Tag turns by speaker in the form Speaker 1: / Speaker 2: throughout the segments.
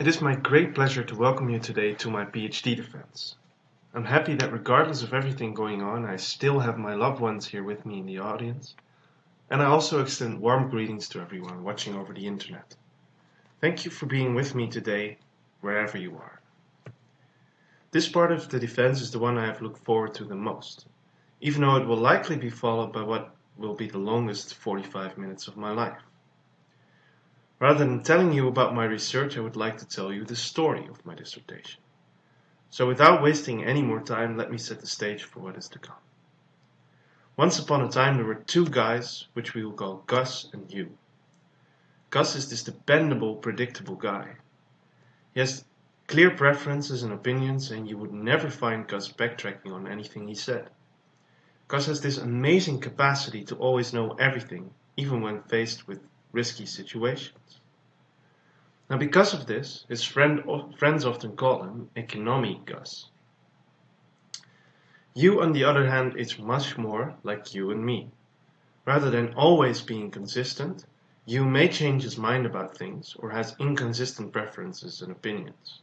Speaker 1: It is my great pleasure to welcome you today to my PhD defense. I'm happy that regardless of everything going on, I still have my loved ones here with me in the audience, and I also extend warm greetings to everyone watching over the internet. Thank you for being with me today, wherever you are. This part of the defense is the one I have looked forward to the most, even though it will likely be followed by what will be the longest 45 minutes of my life. Rather than telling you about my research, I would like to tell you the story of my dissertation. So without wasting any more time, let me set the stage for what is to come. Once upon a time there were two guys, which we will call Gus and Hugh. Gus is this dependable, predictable guy. He has clear preferences and opinions, and you would never find Gus backtracking on anything he said. Gus has this amazing capacity to always know everything, even when faced with risky situations. Now, because of this, his friends often call him Economic Gus. Hugh, on the other hand, is much more like you and me. Rather than always being consistent, Hugh may change his mind about things or has inconsistent preferences and opinions.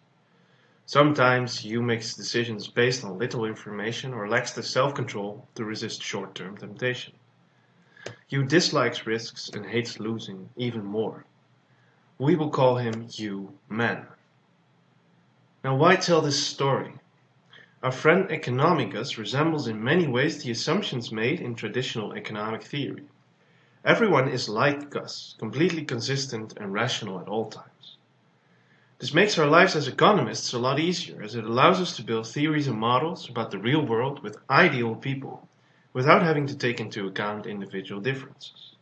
Speaker 1: Sometimes Hugh makes decisions based on little information or lacks the self-control to resist short-term temptation. Hugh dislikes risks and hates losing even more. We will call him Hugh Man. Now, why tell this story? Our friend Economicus resembles in many ways the assumptions made in traditional economic theory. Everyone is like Gus, completely consistent and rational at all times. This makes our lives as economists a lot easier, as it allows us to build theories and models about the real world with ideal people, without having to take into account individual differences.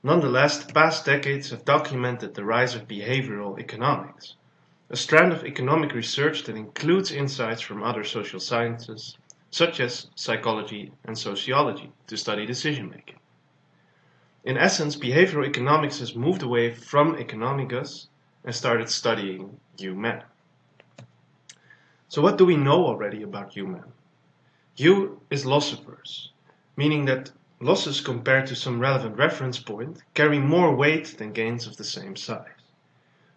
Speaker 1: Nonetheless, the past decades have documented the rise of behavioral economics, a strand of economic research that includes insights from other social sciences, such as psychology and sociology, to study decision-making. In essence, behavioral economics has moved away from economicus and started studying human. So what do we know already about human? Hugh is loss-averse, meaning that losses compared to some relevant reference point carry more weight than gains of the same size.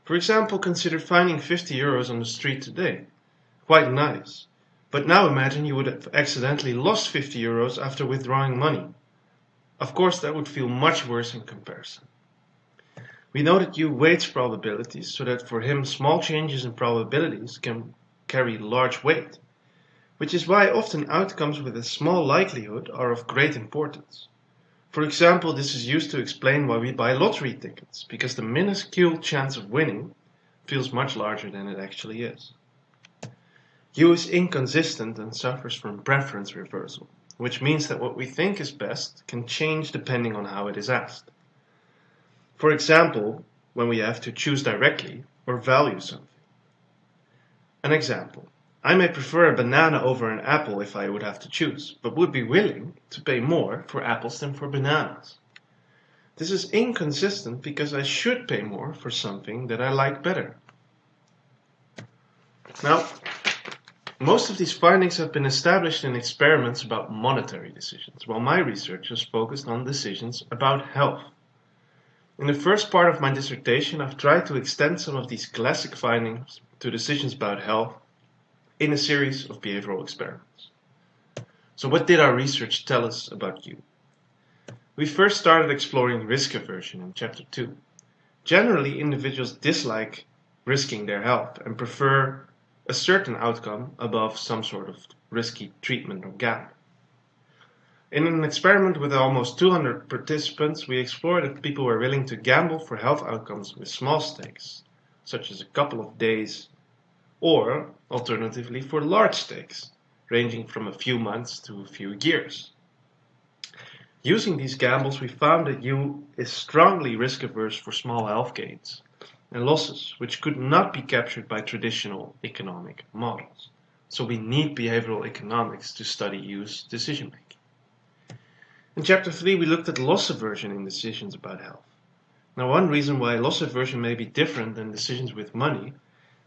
Speaker 1: For example, consider finding 50 euros on the street today. Quite nice. But now imagine you would have accidentally lost 50 euros after withdrawing money. Of course, that would feel much worse in comparison. We know that Hugh weights probabilities so that for him small changes in probabilities can carry large weight, which is why often outcomes with a small likelihood are of great importance. For example, this is used to explain why we buy lottery tickets, because the minuscule chance of winning feels much larger than it actually is. Hugh is inconsistent and suffers from preference reversal, which means that what we think is best can change depending on how it is asked. For example, when we have to choose directly or value something. An example. I may prefer a banana over an apple if I would have to choose, but would be willing to pay more for apples than for bananas. This is inconsistent because I should pay more for something that I like better. Now, most of these findings have been established in experiments about monetary decisions, while my research is focused on decisions about health. In the first part of my dissertation, I've tried to extend some of these classic findings to decisions about health in a series of behavioral experiments. So what did our research tell us about you? We first started exploring risk aversion in chapter 2. Generally, individuals dislike risking their health and prefer a certain outcome above some sort of risky treatment or gamble. In an experiment with almost 200 participants, we explored if people were willing to gamble for health outcomes with small stakes, such as a couple of days, or alternatively for large stakes, ranging from a few months to a few years. Using these gambles, we found that Hugh is strongly risk-averse for small health gains and losses, which could not be captured by traditional economic models. So we need behavioral economics to study Hugh's decision-making. In chapter 3, we looked at loss aversion in decisions about health. Now, one reason why loss aversion may be different than decisions with money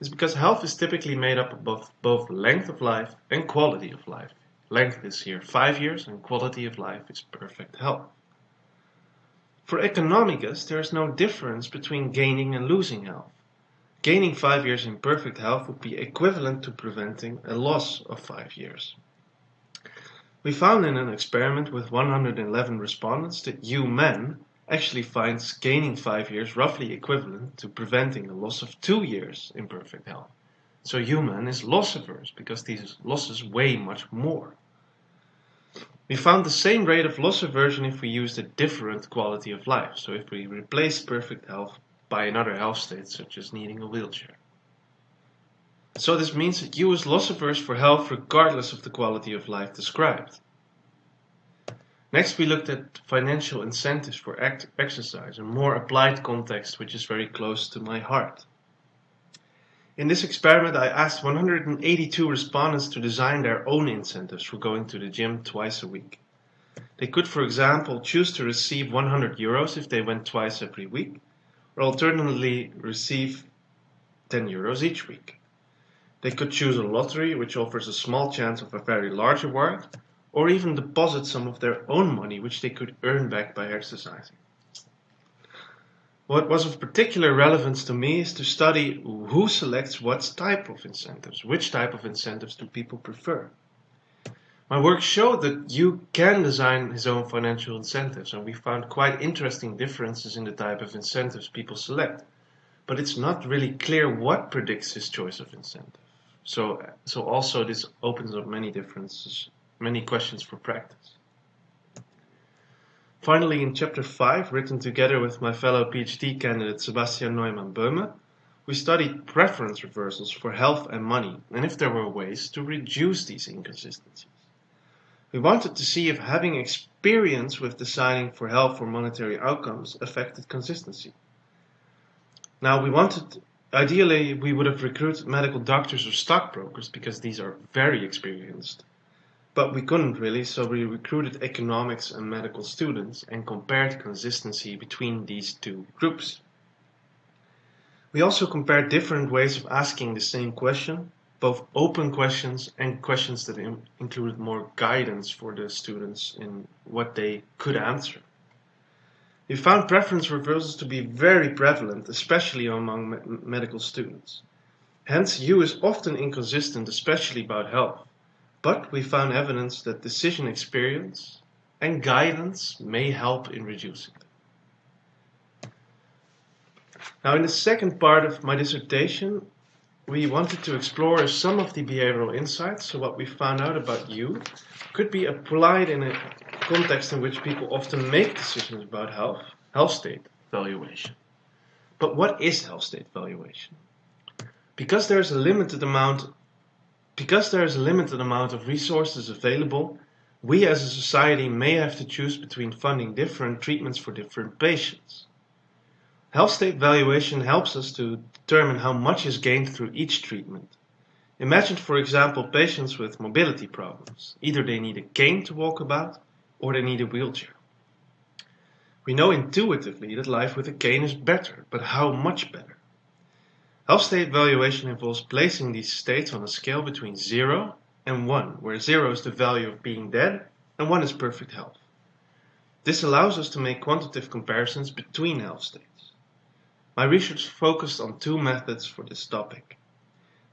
Speaker 1: is because health is typically made up of both length of life and quality of life. Length is here 5 years and quality of life is perfect health. For economicus, there is no difference between gaining and losing health. gaining 5 years in perfect health would be equivalent to preventing a loss of 5 years. We found in an experiment with 111 respondents that you men actually finds gaining 5 years roughly equivalent to preventing a loss of 2 years in perfect health. So you men is loss averse because these losses weigh much more. We found the same rate of loss aversion if we used a different quality of life, so if we replace perfect health by another health state such as needing a wheelchair. So this means that you is loss averse for health regardless of the quality of life described. Next we looked at financial incentives for exercise, a more applied context which is very close to my heart. In this experiment I asked 182 respondents to design their own incentives for going to the gym twice a week. They could, for example, choose to receive 100 euros if they went twice every week, or alternatively receive 10 euros each week. They could choose a lottery which offers a small chance of a very large award, or even deposit some of their own money which they could earn back by exercising. What was of particular relevance to me is to study who selects what type of incentives, which type of incentives do people prefer. My work showed that you can design his own financial incentives, and we found quite interesting differences in the type of incentives people select. But it's not really clear what predicts his choice of incentive. So also this opens up many differences, many questions for practice. Finally, in Chapter 5, written together with my fellow PhD candidate Sebastian Neumann-Böhme, we studied preference reversals for health and money, and if there were ways to reduce these inconsistencies. We wanted to see if having experience with deciding for health or monetary outcomes affected consistency. Now, ideally, we would have recruited medical doctors or stockbrokers because these are very experienced. But we couldn't really, so we recruited economics and medical students and compared consistency between these two groups. We also compared different ways of asking the same question, both open questions and questions that included more guidance for the students in what they could answer. We found preference reversals to be very prevalent, especially among medical students. Hence, U is often inconsistent, especially about health. But we found evidence that decision experience and guidance may help in reducing them. Now, in the second part of my dissertation, we wanted to explore if some of the behavioral insights, so what we found out about you, could be applied in a context in which people often make decisions about health state valuation. But what is health state valuation? Because there is a limited amount of resources available, we as a society may have to choose between funding different treatments for different patients. Health state valuation helps us to determine how much is gained through each treatment. Imagine, for example, patients with mobility problems. Either they need a cane to walk about, or they need a wheelchair. We know intuitively that life with a cane is better, but how much better? Health state valuation involves placing these states on a scale between 0 and 1, where 0 is the value of being dead and 1 is perfect health. This allows us to make quantitative comparisons between health states. My research focused on two methods for this topic.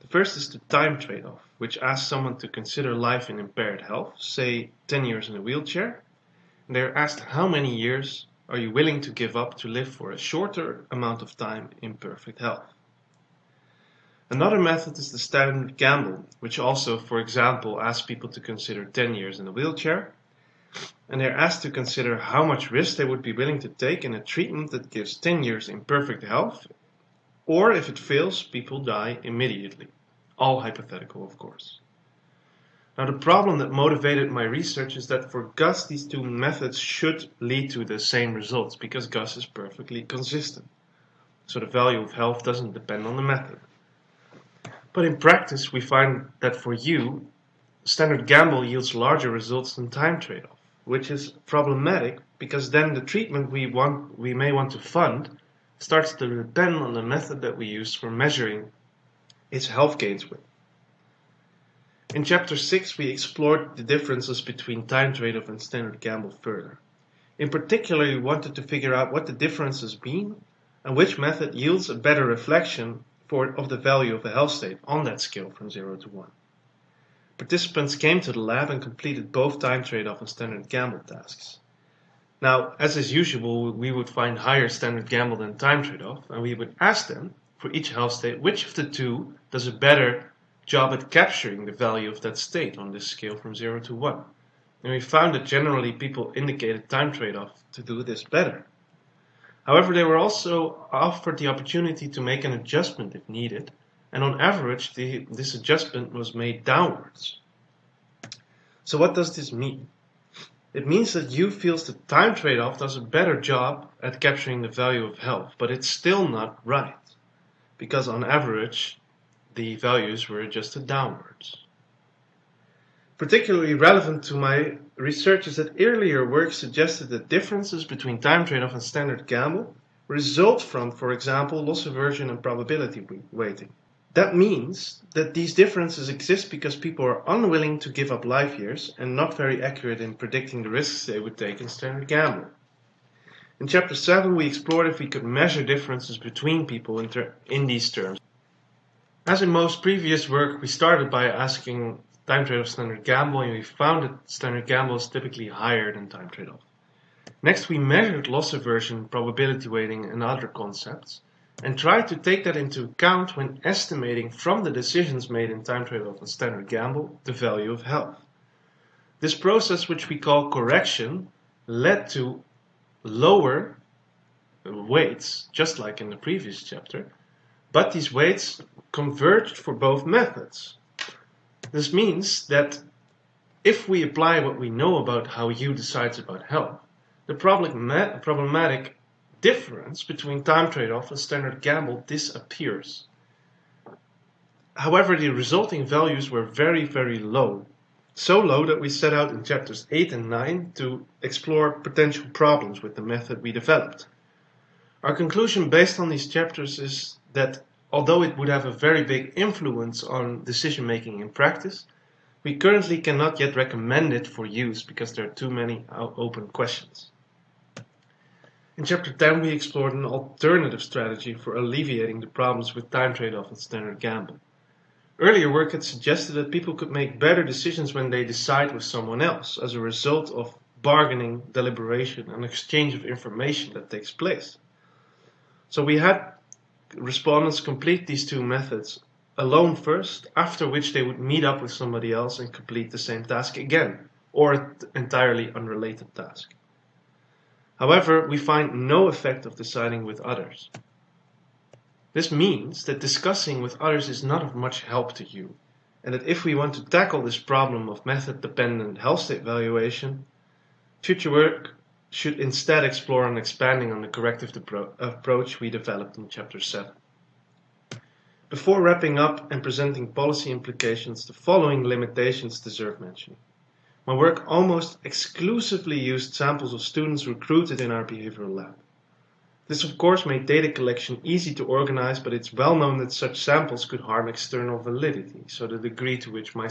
Speaker 1: The first is the time trade-off, which asks someone to consider life in impaired health, say 10 years in a wheelchair, and they are asked how many years are you willing to give up to live for a shorter amount of time in perfect health. Another method is the standard gamble, which also, for example, asks people to consider 10 years in a wheelchair, and they're asked to consider how much risk they would be willing to take in a treatment that gives 10 years in perfect health, or if it fails, people die immediately. All hypothetical, of course. Now, the problem that motivated my research is that for Gus, these two methods should lead to the same results, because Gus is perfectly consistent. So the value of health doesn't depend on the method. But in practice, we find that for you, standard gamble yields larger results than time trade-off, which is problematic because then the treatment we may want to fund starts to depend on the method that we use for measuring its health gains with. In Chapter 6, we explored the differences between time trade-off and standard gamble further. In particular, we wanted to figure out what the differences mean and which method yields a better reflection of the value of a health state on that scale from 0 to 1. Participants came to the lab and completed both time trade-off and standard gamble tasks. Now, as is usual, we would find higher standard gamble than time trade-off, and we would ask them, for each health state, which of the two does a better job at capturing the value of that state on this scale from 0 to 1. And we found that generally people indicated time trade-off to do this better. However, they were also offered the opportunity to make an adjustment if needed, and on average this adjustment was made downwards. So what does this mean? It means that U feels the time trade-off does a better job at capturing the value of health, but it's still not right, because on average the values were adjusted downwards. Particularly relevant to my research is that earlier work suggested that differences between time trade-off and standard gamble result from, for example, loss aversion and probability weighting. That means that these differences exist because people are unwilling to give up life years and not very accurate in predicting the risks they would take in standard gamble. In Chapter 7 we explored if we could measure differences between people in these terms. As in most previous work, we started by asking time trade-off standard gamble, and we found that standard gamble is typically higher than time trade-off. Next, we measured loss aversion, probability weighting, and other concepts, and tried to take that into account when estimating from the decisions made in time trade-off and standard gamble the value of health. This process, which we call correction, led to lower weights, just like in the previous chapter, but these weights converged for both methods. This means that if we apply what we know about how U decides about health, the problematic difference between time trade-off and standard gamble disappears. However, the resulting values were very, very low. So low that we set out in chapters 8 and 9 to explore potential problems with the method we developed. Our conclusion based on these chapters is that although it would have a very big influence on decision making in practice, we currently cannot yet recommend it for use because there are too many open questions. In Chapter 10 we explored an alternative strategy for alleviating the problems with time trade-off and standard gamble. Earlier work had suggested that people could make better decisions when they decide with someone else as a result of bargaining, deliberation, and exchange of information that takes place. So we had respondents complete these two methods alone first, after which they would meet up with somebody else and complete the same task again, or an entirely unrelated task. However, we find no effect of deciding with others. This means that discussing with others is not of much help to you, and that if we want to tackle this problem of method-dependent health state valuation, future work should instead explore and expanding on the corrective approach we developed in Chapter 7. Before wrapping up and presenting policy implications, the following limitations deserve mentioning. My work almost exclusively used samples of students recruited in our behavioral lab. This of course made data collection easy to organize, but it's well known that such samples could harm external validity, so the degree to which my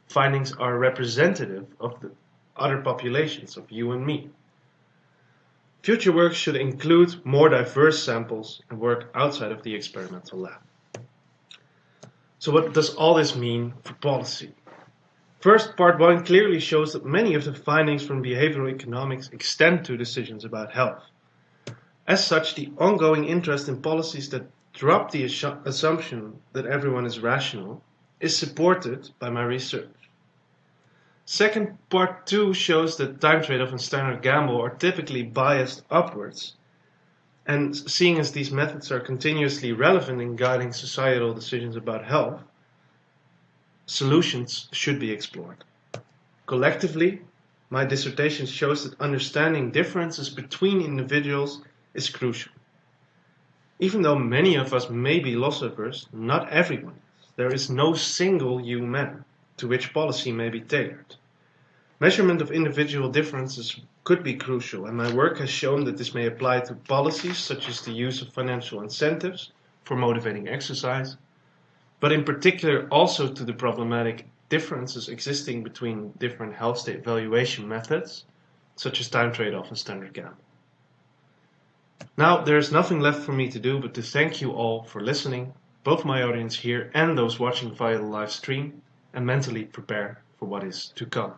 Speaker 1: findings are representative of the other populations of you and me. Future work should include more diverse samples and work outside of the experimental lab. So what does all this mean for policy? First, part 1 clearly shows that many of the findings from behavioral economics extend to decisions about health. As such, the ongoing interest in policies that drop the assumption that everyone is rational is supported by my research. Second, part 2 shows that time trade-off and standard gamble are typically biased upwards, and seeing as these methods are continuously relevant in guiding societal decisions about health, solutions should be explored. Collectively, my dissertation shows that understanding differences between individuals is crucial. Even though many of us may be loss averse, not everyone is. There is no single human to which policy may be tailored. Measurement of individual differences could be crucial, and my work has shown that this may apply to policies such as the use of financial incentives for motivating exercise, but in particular also to the problematic differences existing between different health state valuation methods, such as time trade-off and standard gamble. Now, there is nothing left for me to do but to thank you all for listening. both my audience here and those watching via the live stream, and mentally prepare for what is to come.